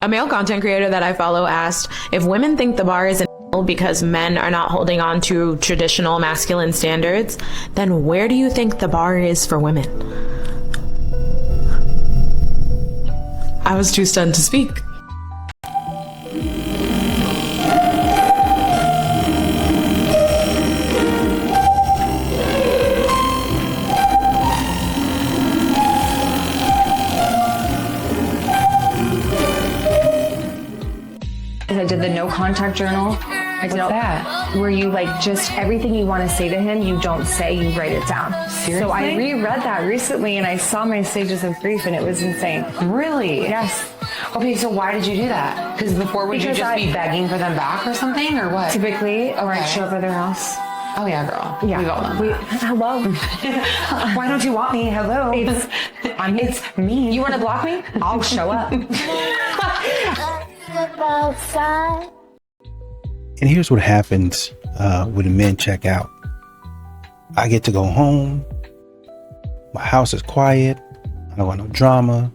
A male content creator that I follow asked, if women think the bar is because men are not holding on to traditional masculine standards, then where do you think the bar is for women? I was too stunned to speak. I did the no contact journal. What's that? Where you just everything you want to say to him, you don't say, you write it down. Seriously? So I reread that recently and I saw my stages of grief and it was insane. Really? Yes. Okay, so why did you do that? Because before would you just be begging for them back or something, or what? Typically, or I'd show up at their house. Oh yeah, girl. Yeah. We've all done that. Hello. Why don't you want me? Hello. It's me. You want to block me? I'll show up. And here's what happens when the men check out. I get to go home. My house is quiet. I don't want no drama,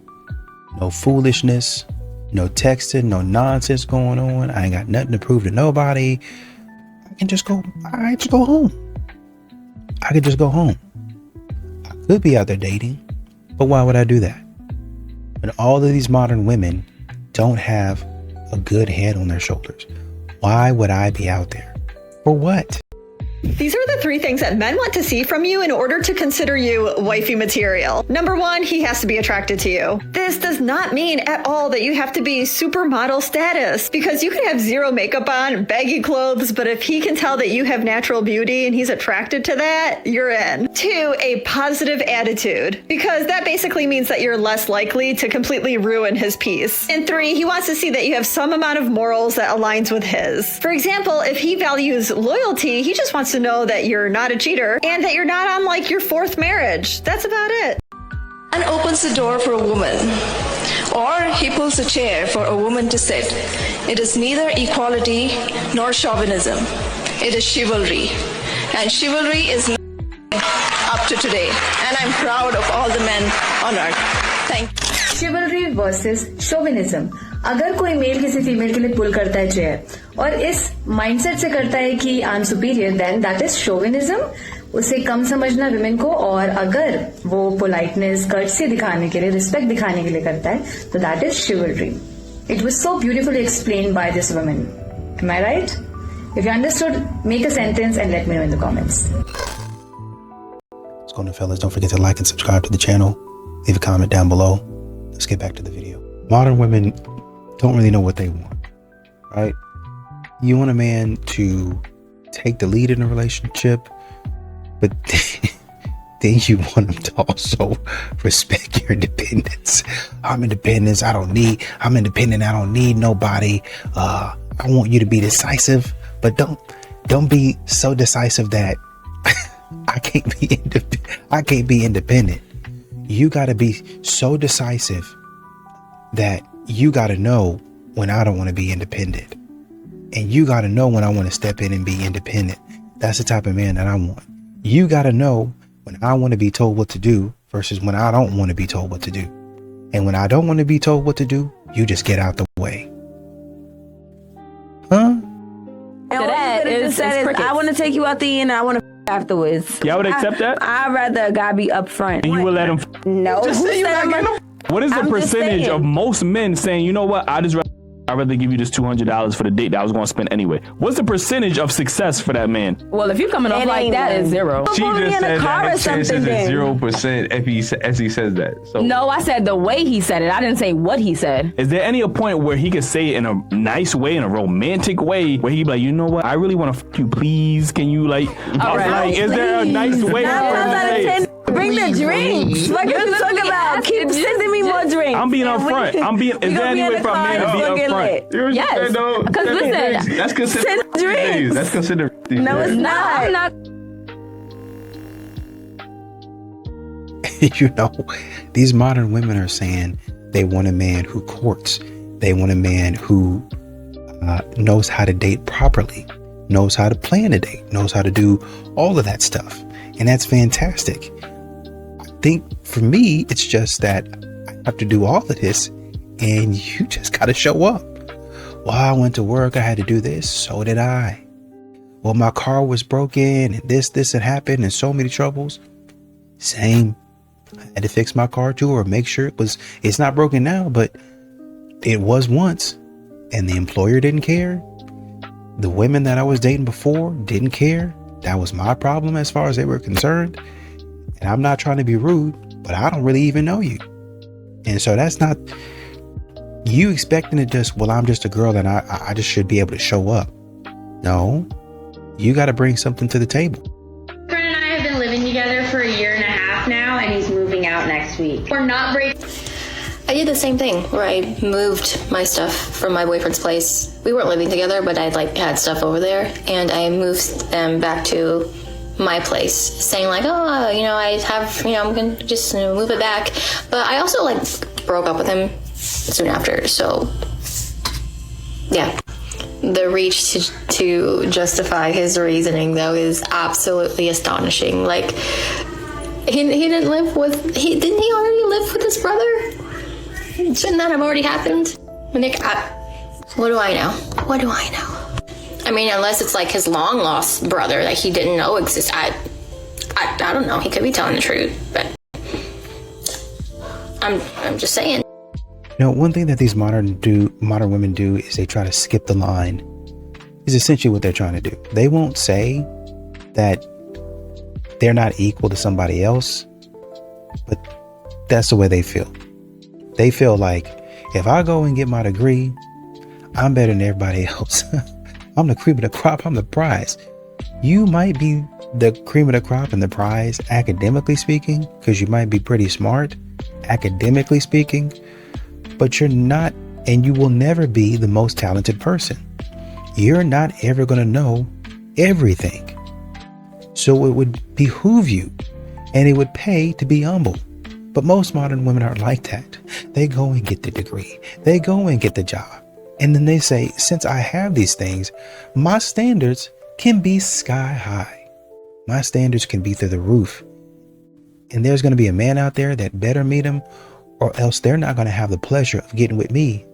no foolishness, no texting, no nonsense going on. I ain't got nothing to prove to nobody. I can just go home. I could just go home. I could be out there dating, but why would I do that? When all of these modern women don't have a good head on their shoulders, why would I be out there? For what? These are the 3 things that men want to see from you in order to consider you wifey material. Number 1, he has to be attracted to you. This does not mean at all that you have to be supermodel status, because you can have zero makeup on, baggy clothes, but if he can tell that you have natural beauty and he's attracted to that, you're in. 2, a positive attitude, because that basically means that you're less likely to completely ruin his peace. And 3, he wants to see that you have some amount of morals that aligns with his. For example, if he values loyalty, he just wants to know that you're not a cheater and that you're not on your 4th marriage. That's about it. Man opens the door for a woman, or he pulls a chair for a woman to sit. It is neither equality nor chauvinism. It is chivalry. And chivalry is not up to today. And I'm proud of all the men on earth. Thank you. शिवलरी versus chauvinism. अगर कोई mail किसी female के लिए पुल करता है chair और इस mindset से करता है कि I am superior, then that is chauvinism. उसे कम समझना विमेन को, और अगर वो पोलाइटनेस, कर्टसी दिखाने के लिए, रिस्पेक्ट दिखाने के लिए करता है, तो that is chivalry. It was so beautifully explained by this woman. Am I right? If you understood, make a sentence and let me know in the comments. What's going on, fellas? Don't forget to like and subscribe to the channel. Leave a comment down below. Let's get back to the video. Modern women don't really know what they want, right? You want a man to take the lead in a relationship, but then you want him to also respect your independence. I'm independent. I don't need nobody. I want you to be decisive, but don't be so decisive that I can't be independent. You got to be so decisive that you got to know when I don't want to be independent. And you got to know when I want to step in and be independent. That's the type of man that I want. You got to know when I want to be told what to do versus when I don't want to be told what to do. And when I don't want to be told what to do, you just get out the way. Huh? I want to take you out the end and I want to afterwards. Y'all would accept that? I'd rather a guy be up front. And you would let him? No. What is the percentage of most men saying, you know what, I'd rather give you this $200 for the date that I was going to spend anyway? What's the percentage of success for that man? Well, if you're coming off like that, it's 0. She just said that his chances is 0% as he says that. So. No, I said the way he said it. I didn't say what he said. Is there any point where he could say it in a nice way, in a romantic way, where he'd be like, you know what, I really want to f you, please? Can you is there a nice way for him to say it? Bring the drinks. What are you talking about? Keep sending me more drinks. I'm being upfront. Is there any way for a man to be upfront? Yes. Because listen, that's considered drinks. That's considered. No, it's not. I'm not. You know, these modern women are saying they want a man who courts. They want a man who knows how to date properly, knows how to plan a date, knows how to do all of that stuff. And that's fantastic. I think for me, it's just that I have to do all of this and you just got to show up. Well, I went to work. I had to do this. So did I. Well, my car was broken and this had happened and so many troubles. Same. I had to fix my car too, or make sure it's not broken now, but it was once. And the employer didn't care. The women that I was dating before didn't care. That was my problem as far as they were concerned. And I'm not trying to be rude, but I don't really even know you. And so that's not you expecting to just, well, I'm just a girl and I just should be able to show up. No, you got to bring something to the table. Friend and I have been living together for a year and a half now, and he's moving out next week. We're not breaking. I did the same thing where I moved my stuff from my boyfriend's place. We weren't living together, but I'd had stuff over there, and I moved them back to my place, saying I have, I'm gonna just move it back. But I also broke up with him soon after. So yeah, the reach to justify his reasoning though is absolutely astonishing. He didn't already live with his brother? Shouldn't that have already happened? Nick, what do I know? What do I know? I mean, unless it's his long lost brother that he didn't know exists. I don't know. He could be telling the truth, but I'm just saying. One thing that these modern women do is they try to skip the line. Is essentially what they're trying to do. They won't say that they're not equal to somebody else, but that's the way they feel. They feel like if I go and get my degree, I'm better than everybody else. I'm the cream of the crop. I'm the prize. You might be the cream of the crop and the prize academically speaking, because you might be pretty smart academically speaking, but you're not, and you will never be the most talented person. You're not ever going to know everything. So it would behoove you and it would pay to be humble. But most modern women aren't like that. They go and get the degree. They go and get the job. And then they say, since I have these things, my standards can be sky high. My standards can be through the roof. And there's going to be a man out there that better meet him, or else they're not going to have the pleasure of getting with me.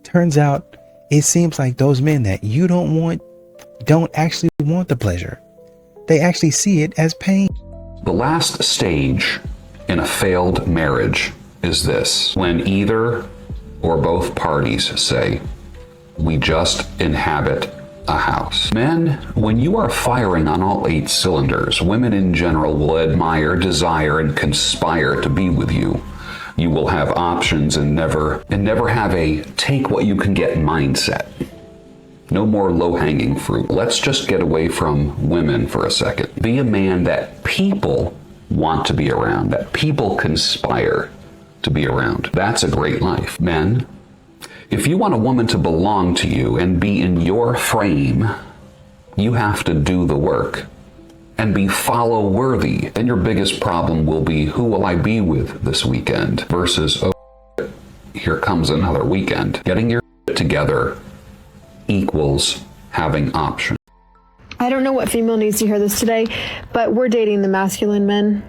Turns out, it seems like those men that you don't want don't actually want the pleasure. They actually see it as pain. The last stage in a failed marriage is this: when either or both parties say, we just inhabit a house. Men, when you are firing on all 8 cylinders, women in general will admire, desire, and conspire to be with you. You will have options and never have a take what you can get mindset. No more low-hanging fruit. Let's just get away from women for a second. Be a man that people want to be around, that people conspire to be around. That's a great life. Men, if you want a woman to belong to you and be in your frame, you have to do the work and be follow-worthy. Then your biggest problem will be, who will I be with this weekend? Versus, oh, here comes another weekend. Getting your together equals having options. I don't know what female needs to hear this today, but we're dating the masculine men.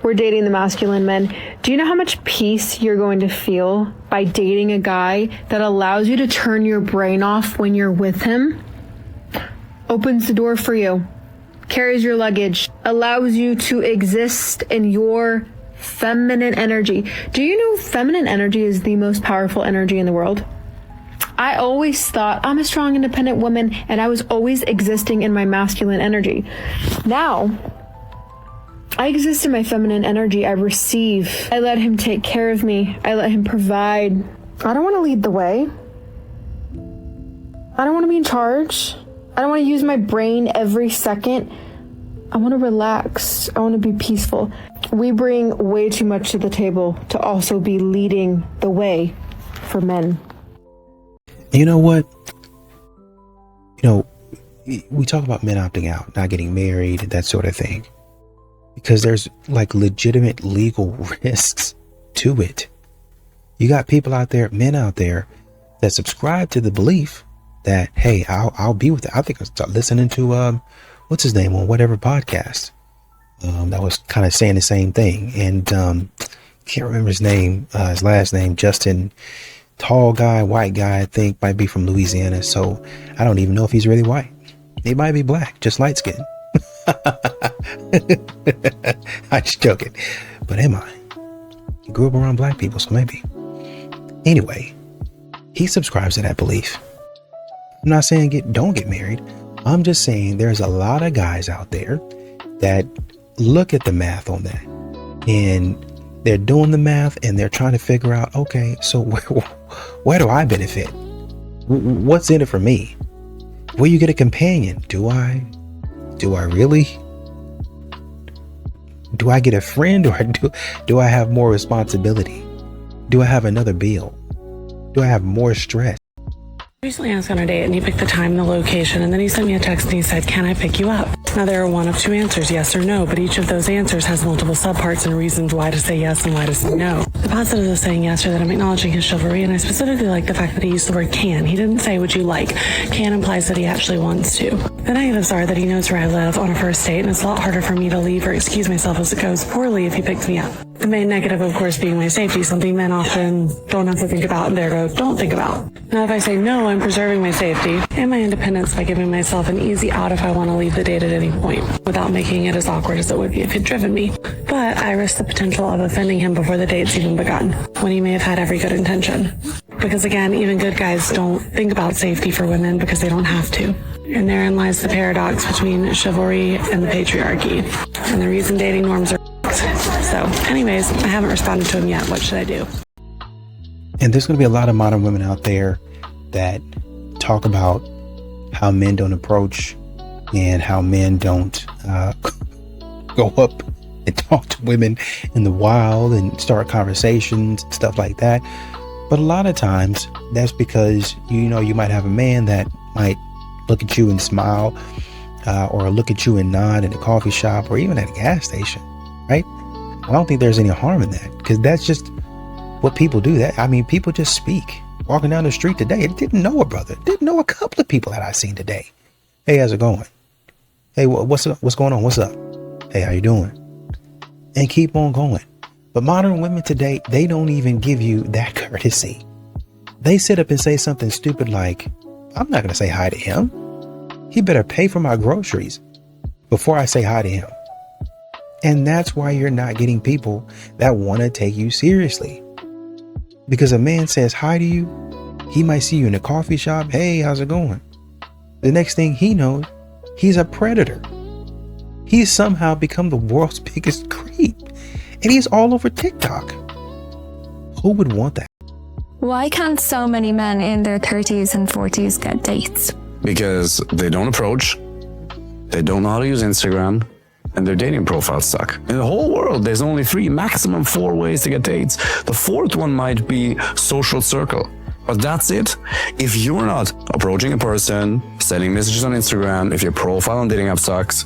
We're dating the masculine men. Do you know how much peace you're going to feel by dating a guy that allows you to turn your brain off when you're with him? Opens the door for you, carries your luggage, allows you to exist in your feminine energy. Do you know feminine energy is the most powerful energy in the world? I always thought I'm a strong, independent woman, and I was always existing in my masculine energy. Now, I exist in my feminine energy. I receive. I let him take care of me. I let him provide. I don't want to lead the way. I don't want to be in charge. I don't want to use my brain every second. I want to relax. I want to be peaceful. We bring way too much to the table to also be leading the way for men. You know what? We talk about men opting out, not getting married, that sort of thing, because there's legitimate legal risks to it. You got people out there, men out there, that subscribe to the belief that, hey, I'll be with it. I think I was listening to what's his name on whatever podcast that was kind of saying the same thing. And can't remember his name, his last name, Justin, tall guy, white guy, I think, might be from Louisiana. So I don't even know if he's really white. He might be black, just light skin. I'm just joking. But am I? He grew up around black people, so maybe. Anyway, he subscribes to that belief. I'm not saying don't get married. I'm just saying there's a lot of guys out there that look at the math on that. And they're doing the math and they're trying to figure out, okay, so where do I benefit? What's in it for me? Will you get a companion? Do I really? Do I get a friend, or do I have more responsibility? Do I have another bill? Do I have more stress? Recently asked on a date and he picked the time and the location, and then he sent me a text and he said, "Can I pick you up?" Now there are one of two answers, yes or no, but each of those answers has multiple subparts and reasons why to say yes and why to say no. The positives of saying yes are that I'm acknowledging his chivalry, and I specifically like the fact that he used the word can. He didn't say would you like. Can implies that he actually wants to. The negatives are that he knows where I live on a first date, and it's a lot harder for me to leave or excuse myself as it goes poorly if he picked me up. The main negative, of course, being my safety, something men often don't have to think about and therefore don't think about. Now, if I say no, I'm preserving my safety and my independence by giving myself an easy out if I want to leave the date at any point, without making it as awkward as it would be if he'd driven me. But I risk the potential of offending him before the date's even begun, when he may have had every good intention. Because again, even good guys don't think about safety for women because they don't have to. And therein lies the paradox between chivalry and the patriarchy, and the reason dating norms are so anyways, I haven't responded to him yet. What should I do? And there's going to be a lot of modern women out there that talk about how men don't approach and how men don't go up and talk to women in the wild and start conversations and stuff like that. But a lot of times that's because, you might have a man that might look at you and smile, or look at you and nod in a coffee shop or even at a gas station, right? I don't think there's any harm in that, because that's just what people do. People just speak. Walking down the street today, I didn't know a brother, didn't know a couple of people that I've seen today. Hey, how's it going? Hey, what's up? What's going on? What's up? Hey, how you doing? And keep on going. But modern women today, they don't even give you that courtesy. They sit up and say something stupid like, I'm not going to say hi to him. He better pay for my groceries before I say hi to him. And that's why you're not getting people that want to take you seriously. Because a man says hi to you, he might see you in a coffee shop. Hey, how's it going? The next thing he knows, he's a predator. He's somehow become the world's biggest creep. And he's all over TikTok. Who would want that? Why can't so many men in their 30s and 40s get dates? Because they don't approach, they don't know how to use Instagram, and their dating profiles suck. In the whole world, there's only 3, maximum 4 ways to get dates. The 4th one might be social circle. But that's it. If you're not approaching a person, sending messages on Instagram, if your profile on dating app sucks,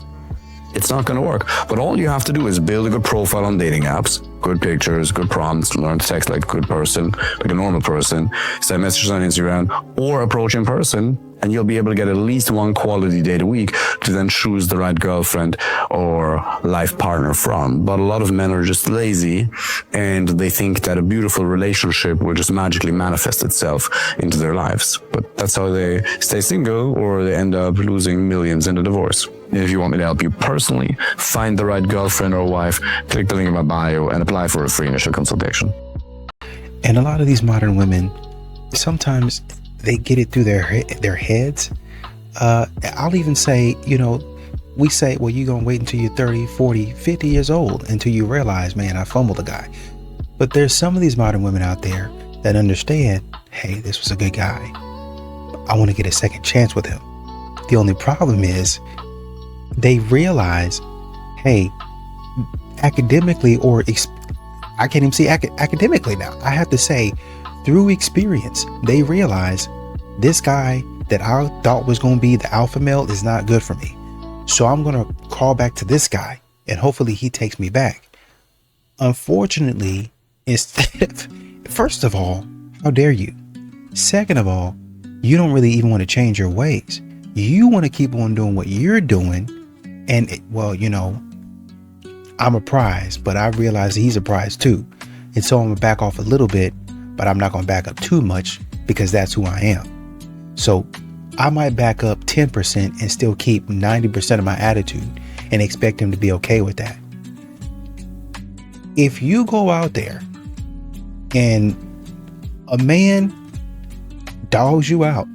it's not going to work. But all you have to do is build a good profile on dating apps, good pictures, good prompts, learn to text like a good person, like a normal person, send messages on Instagram, or approach in person, and you'll be able to get at least 1 quality date a week to then choose the right girlfriend or life partner from. But a lot of men are just lazy, and they think that a beautiful relationship will just magically manifest itself into their lives. But that's how they stay single, or they end up losing millions in a divorce. If you want me to help you personally find the right girlfriend or wife, click the link in my bio and apply for a free initial consultation. And a lot of these modern women, sometimes they get it through their heads. I'll even say, we say, well, you're going to wait until you're 30, 40, 50 years old until you realize, man, I fumbled a guy. But there's some of these modern women out there that understand, hey, this was a good guy. I want to get a second chance with him. The only problem is they realize, hey, academically, or I can't even say academically now. I have to say, through experience, they realize this guy that I thought was going to be the alpha male is not good for me. So I'm going to call back to this guy and hopefully he takes me back. Unfortunately, first of all, how dare you? Second of all, you don't really even want to change your ways. You want to keep on doing what you're doing. And I'm a prize, but I realize he's a prize too. And so I'm going to back off a little bit, but I'm not going to back up too much because that's who I am. So I might back up 10% and still keep 90% of my attitude and expect him to be okay with that. If you go out there and a man dogs you out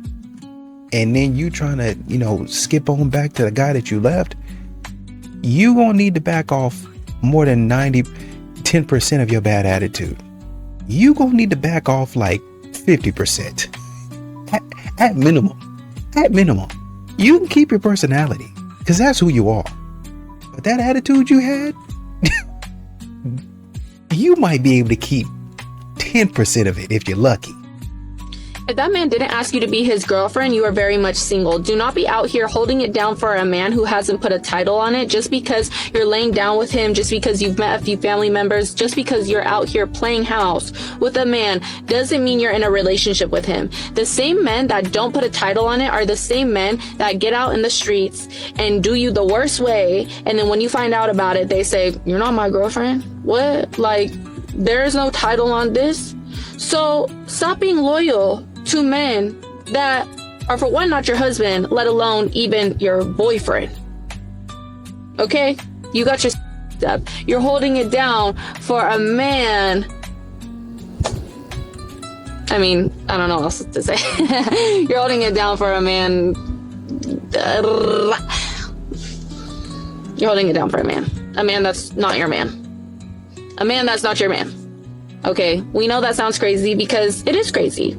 and then you trying to, skip on back to the guy that you left, you gonna need to back off more than 10% of your bad attitude. You gonna need to back off like 50%. At minimum. You can keep your personality because that's who you are. But that attitude you had, you might be able to keep 10% of it if you're lucky. If that man didn't ask you to be his girlfriend, you are very much single. Do not be out here holding it down for a man who hasn't put a title on it just because you're laying down with him, just because you've met a few family members, just because you're out here playing house with a man doesn't mean you're in a relationship with him. The same men that don't put a title on it are the same men that get out in the streets and do you the worst way. And then when you find out about it, they say, "You're not my girlfriend." What? Like, there's no title on this? So stop being loyal to men that are, for one, not your husband, let alone even your boyfriend. Okay? You got your up. You're holding it down for a man. I mean, I don't know what else to say. You're holding it down for a man. You're holding it down for a man. A man that's not your man. A man that's not your man. Okay? We know that sounds crazy because it is crazy.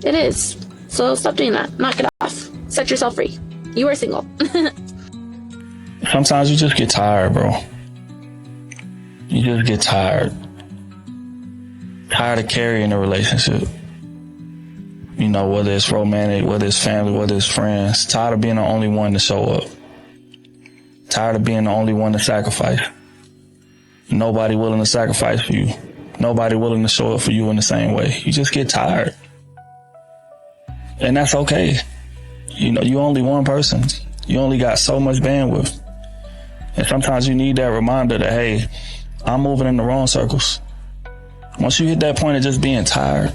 It is. So stop doing that. Knock it off. Set yourself free. You are single. Sometimes you just get tired, bro. You just get tired. Tired of carrying a relationship. Whether it's romantic, whether it's family, whether it's friends. Tired of being the only one to show up. Tired of being the only one to sacrifice. Nobody willing to sacrifice for you. Nobody willing to show up for you in the same way. You just get tired. And that's okay. You only one person. You only got so much bandwidth. And sometimes you need that reminder that, hey, I'm moving in the wrong circles. Once you hit that point of just being tired,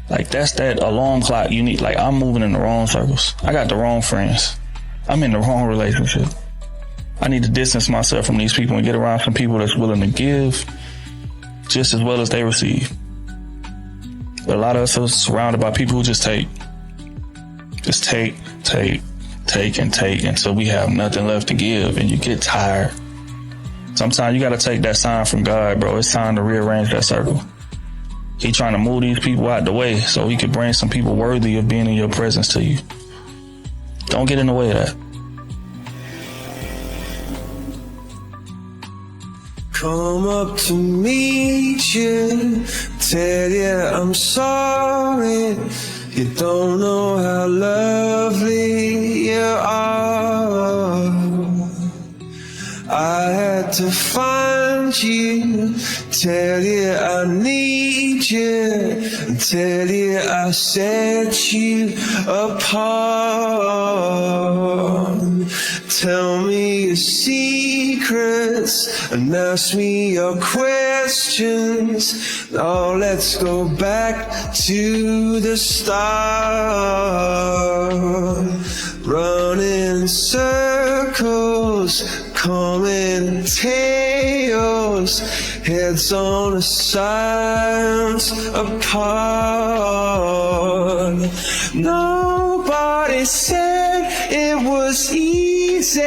like that's that alarm clock you need. Like, I'm moving in the wrong circles. I got the wrong friends. I'm in the wrong relationship. I need to distance myself from these people and get around some people that's willing to give just as well as they receive. But a lot of us are surrounded by people who just take. Just take until we have nothing left to give, and you get tired. Sometimes you got to take that sign from God, bro. It's time to rearrange that circle. He trying to move these people out the way so he could bring some people worthy of being in your presence to you. Don't get in the way of that. Come up to meet you, tell you I'm sorry. You don't know how lovely you are. I had to find you, tell you I need you, tell you I set you apart. Tell me your secrets and ask me your questions. Now let's go back to the start. Running in circles, coming in tails, heads on the sides apart. Nobody said it was easy.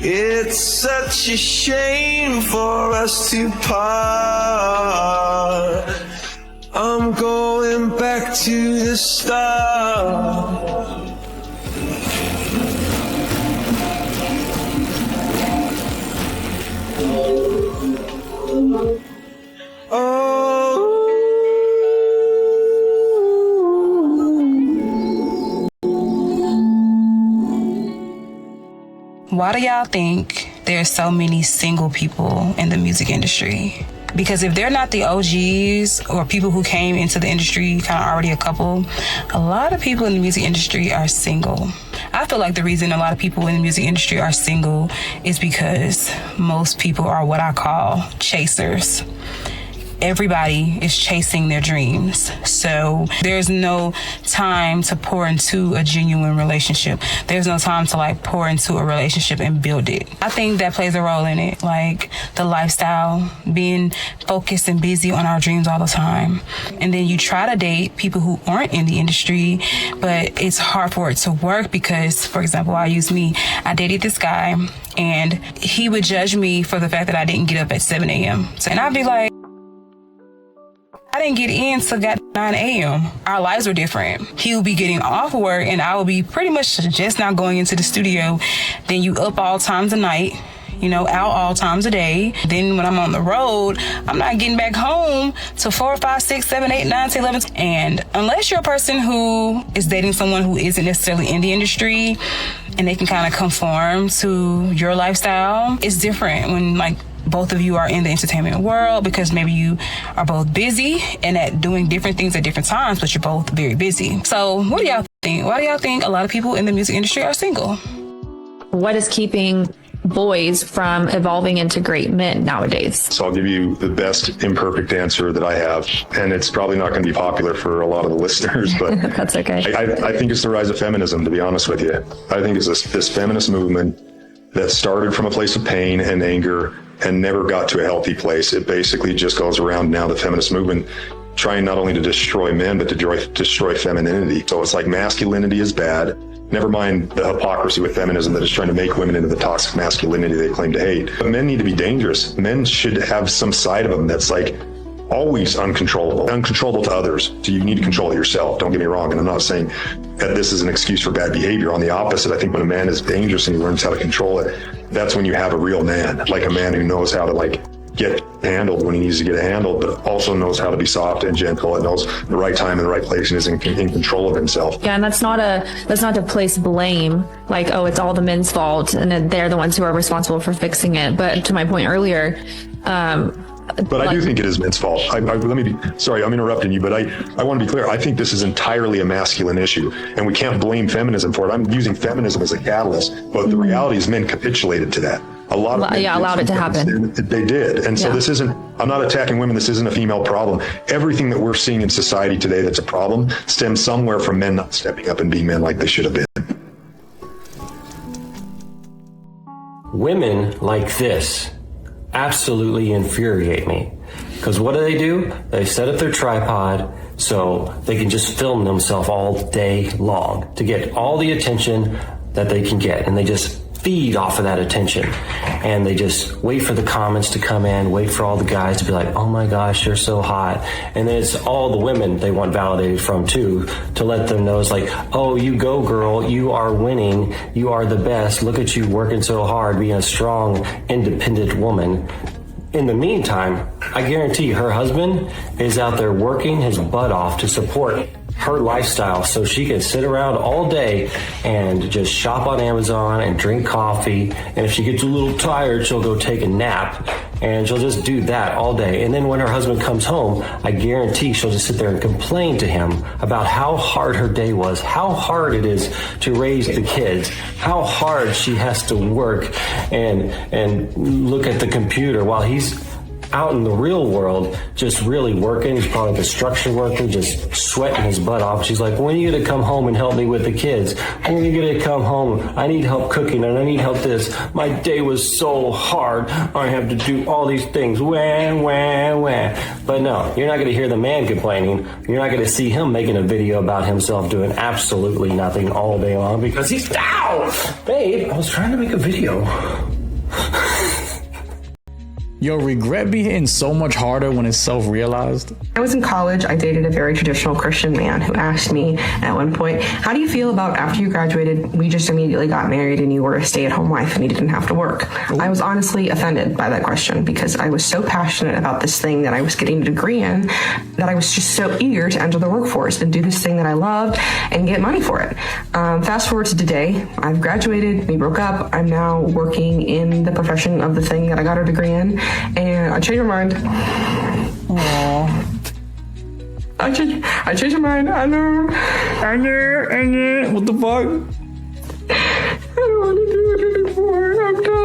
It's such a shame for us to part. I'm going back to the start. Why do y'all think there's so many single people in the music industry? Because if they're not the OGs or people who came into the industry kind of already a couple, a lot of people in the music industry are single. I feel feel like the reason a lot of people in the music industry are single is because most people are what I call chasers. Everybody is chasing their dreams. So there's no time to pour into a genuine relationship. There's no time to like pour into a relationship and build it. I think that plays a role in it, like the lifestyle, being focused and busy on our dreams all the time. And then you try to date people who aren't in the industry, but it's hard for it to work because, for example, I'll use me. I dated this guy and he would judge me for the fact that I didn't get up at 7 a.m. And I'd be like, I didn't get in till 9 a.m. Our lives were different. He would be getting off work and I would be pretty much just now going into the studio. Then you up all times of night, you know, out all times of day. Then when I'm on the road, I'm not getting back home till 4, 5, 6, 7, 8, 9, 10, 11. And unless you're a person who is dating someone who isn't necessarily in the industry and they can kind of conform to your lifestyle, it's different when like both of you are in the entertainment world because maybe you are both busy and at doing different things at different times, but you're both very busy. So what do y'all think? Why do y'all think a lot of people in the music industry are single? What is keeping boys from evolving into great men nowadays? So I'll give you the best imperfect answer that I have, and it's probably not going to be popular for a lot of the listeners, but that's okay. I think it's the rise of feminism, to be honest with you. I think it's this feminist movement that started from a place of pain and anger and never got to a healthy place. It basically just goes around now, the feminist movement, trying not only to destroy men, but to destroy femininity. So it's like masculinity is bad. Never mind the hypocrisy with feminism that is trying to make women into the toxic masculinity they claim to hate. But men need to be dangerous. Men should have some side of them that's like always uncontrollable to others. So you need to control it yourself. Don't get me wrong. And I'm not saying that this is an excuse for bad behavior. On the opposite, I think when a man is dangerous and he learns how to control it, that's when you have a real man, like a man who knows how to like get handled when he needs to get handled, but also knows how to be soft and gentle and knows the right time and the right place and is in control of himself. Yeah, and that's not to place blame, like, oh, it's all the men's fault and they're the ones who are responsible for fixing it. But to my point earlier, but I do think it is men's fault. Sorry, I'm interrupting you, but I want to be clear. I think this is entirely a masculine issue, and we can't blame feminism for it. I'm using feminism as a catalyst, but the reality is men capitulated to that. A lot of men allowed it to happen. They did. And so this isn't, I'm not attacking women. This isn't a female problem. Everything that we're seeing in society today that's a problem stems somewhere from men not stepping up and being men like they should have been. Women like this absolutely infuriate me. Because what do? They set up their tripod so they can just film themselves all day long to get all the attention that they can get. And they just feed off of that attention. And they just wait for the comments to come in, wait for all the guys to be like, oh my gosh, you're so hot. And then it's all the women they want validated from too, to let them know it's like, oh, you go girl, you are winning, you are the best, look at you working so hard, being a strong, independent woman. In the meantime, I guarantee her husband is out there working his butt off to support her lifestyle so she can sit around all day and just shop on Amazon and drink coffee. And if she gets a little tired, she'll go take a nap and she'll just do that all day. And then when her husband comes home, I guarantee she'll just sit there and complain to him about how hard her day was, how hard it is to raise the kids, how hard she has to work and look at the computer while he's out in the real world, just really working. He's probably a construction worker, just sweating his butt off. She's like, when are you going to come home and help me with the kids? When are you going to come home? I need help cooking and I need help this. My day was so hard. I have to do all these things. Wah, wah, wah. But no, you're not going to hear the man complaining. You're not going to see him making a video about himself doing absolutely nothing all day long because he's, ow! Babe, I was trying to make a video. Your regret be hitting so much harder when it's self-realized. I was in college. I dated a very traditional Christian man who asked me at one point, how do you feel about after you graduated, we just immediately got married and you were a stay-at-home wife and you didn't have to work? I was honestly offended by that question because I was so passionate about this thing that I was getting a degree in that I was just so eager to enter the workforce and do this thing that I loved and get money for it. Fast forward to today, I've graduated, we broke up, I'm now working in the profession of the thing that I got a degree in. And I changed my mind. Aww. I changed my mind. I know. What the fuck? want to do it anymore. I'm done.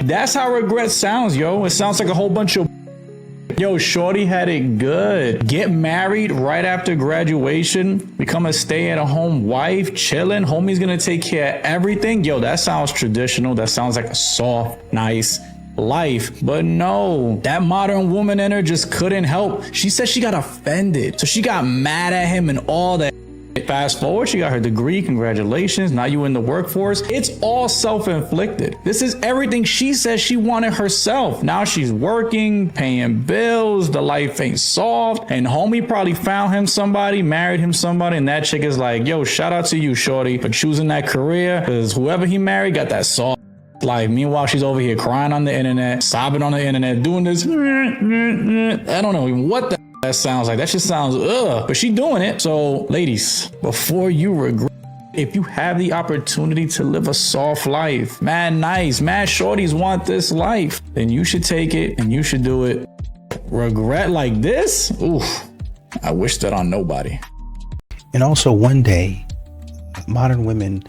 That's how regret sounds, yo. It sounds like a whole bunch of yo, shorty had it good. Get married right after graduation, become a stay-at-home wife, chilling, homie's gonna take care of everything. Yo, that sounds traditional. That sounds like a soft, nice life. But no, that modern woman in her just couldn't help. She said she got offended. So she got mad at him and all that. Fast forward, she got her degree. Congratulations. Now you in the workforce. It's all self-inflicted. This is everything she said she wanted herself. Now she's working, paying bills. The life ain't soft. And homie probably found him somebody, married him somebody. And that chick is like, yo, shout out to you, shorty, for choosing that career. Because whoever he married got that soft life. Meanwhile, she's over here crying on the internet, sobbing on the internet, doing this. I don't know even what that sounds like. That just sounds but she doing it. So ladies, before you regret, if you have the opportunity to live a soft life, mad nice, mad shorties want this life, then you should take it and you should do it. Regret like this? Oof, I wish that on nobody. And also one day, modern women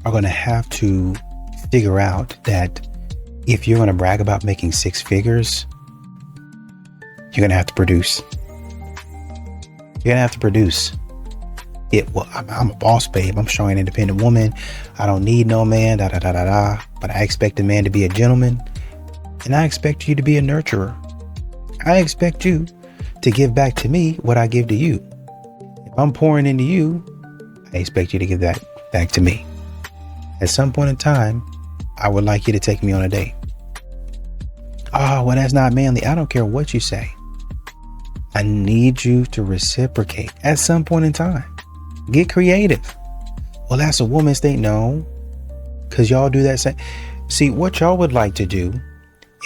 are going to have to figure out that if you're going to brag about making 6 figures, you're going to have to produce. You're gonna have to produce it. Well, I'm a boss, babe. I'm showing an independent woman. I don't need no man, da da da da da. But I expect a man to be a gentleman, and I expect you to be a nurturer. I expect you to give back to me what I give to you. If I'm pouring into you, I expect you to give that back to me. At some point in time, I would like you to take me on a date. Oh, well, that's not manly. I don't care what you say. I need you to reciprocate at some point in time. Get creative. Well, that's a woman's thing. No, because y'all do that same. See, what y'all would like to do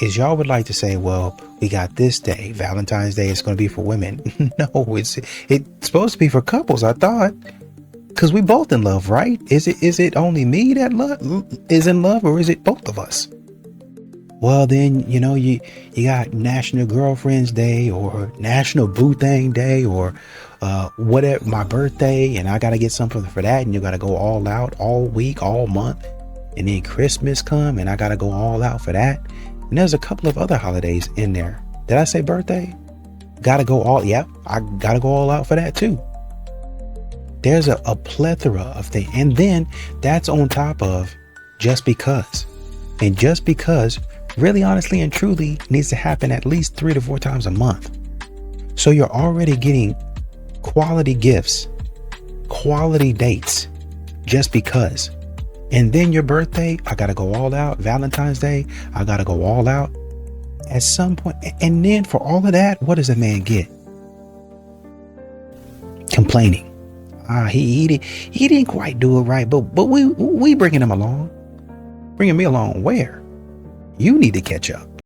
is y'all would like to say, well, we got this day, Valentine's Day, it's going to be for women. No, it's supposed to be for couples, I thought. Because we both in love, right? Is it only me that is in love, or is it both of us? Well, then, you know, you got National Girlfriend's Day or National Boo Thing Day or whatever, my birthday, and I got to get something for that. And you got to go all out all week, all month. And then Christmas come and I got to go all out for that. And there's a couple of other holidays in there. Did I say birthday? Got to go all, yeah, I got to go all out for that too. There's a plethora of things. And then that's on top of just because. And just because really, honestly, and truly needs to happen at least 3 to 4 times a month. So you're already getting quality gifts, quality dates, just because. And then your birthday, I got to go all out. Valentine's Day, I got to go all out at some point. And then for all of that, what does a man get? Complaining. He didn't quite do it right, but we bringing him along. Bringing me along where? You need to catch up.